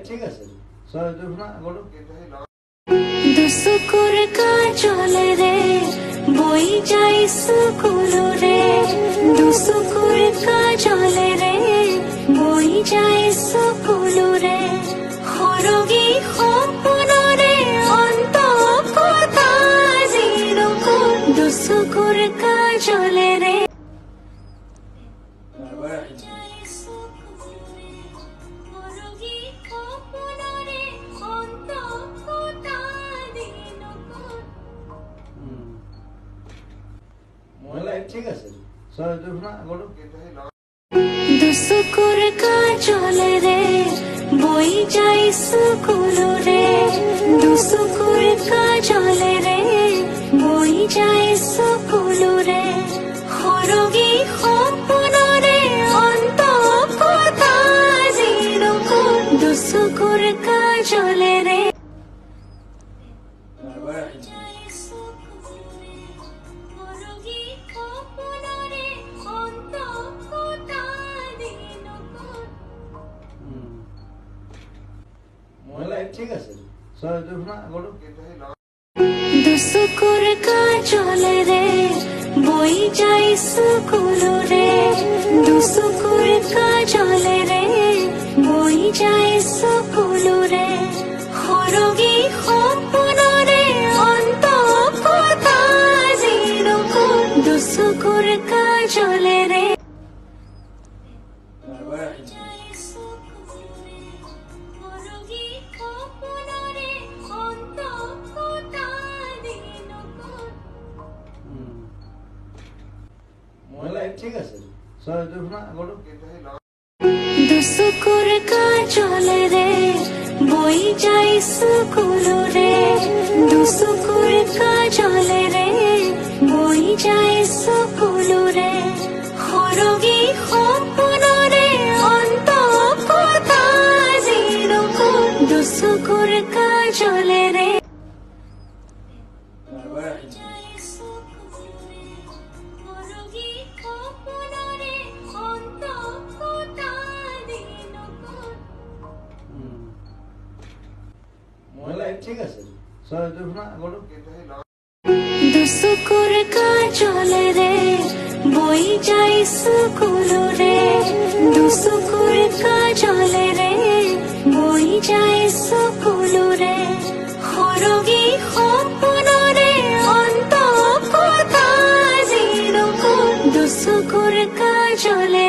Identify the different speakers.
Speaker 1: ঠিক আছে
Speaker 2: দুসুকুর কাজলে রে বই যাই সুকুল রে দুসুকুর কাজলে রে বই যাই সুকুল রে হরগি সপন রে অন্ত কথা জিরকু দুসুকুর কাজলে রে
Speaker 1: ঠিক আছে
Speaker 2: দুসুকুর কাজলে রে বই যাই সুকুল রে দুসুকুর কাজলে রে বই যাই সুকুল রে হরগি সপন রে অন্ত কথা জিরকু দুসুকুর কাজলে রে
Speaker 1: ঠিক আছে
Speaker 2: দুসুকুর কাজলে রে বই যাই সুকুল রে দুসুকুর কাজলে রে বই যাই সুকুল রে হরগি সপন রে অন্ত কথা জিরকু দুসুকুর কাজলে রে
Speaker 1: ঠিক আছে
Speaker 2: দুসুকুর কাজলে রে বই যাই সুকুল রে দুসুকুর কাজলে রে বই যাই সুকুল রে হরগি সপন রে অন্ত কথা জিরকু দুসুকুর কাজলে রে
Speaker 1: ঠিক আছে
Speaker 2: দুসুকুর কাজলে রে বই যাই সুকুল রে দুসুকুর কাজলে রে বই যাই সুকুল রে হরগি সপন রে অন্ত কথা জিরকু দুসুকুর কাজলে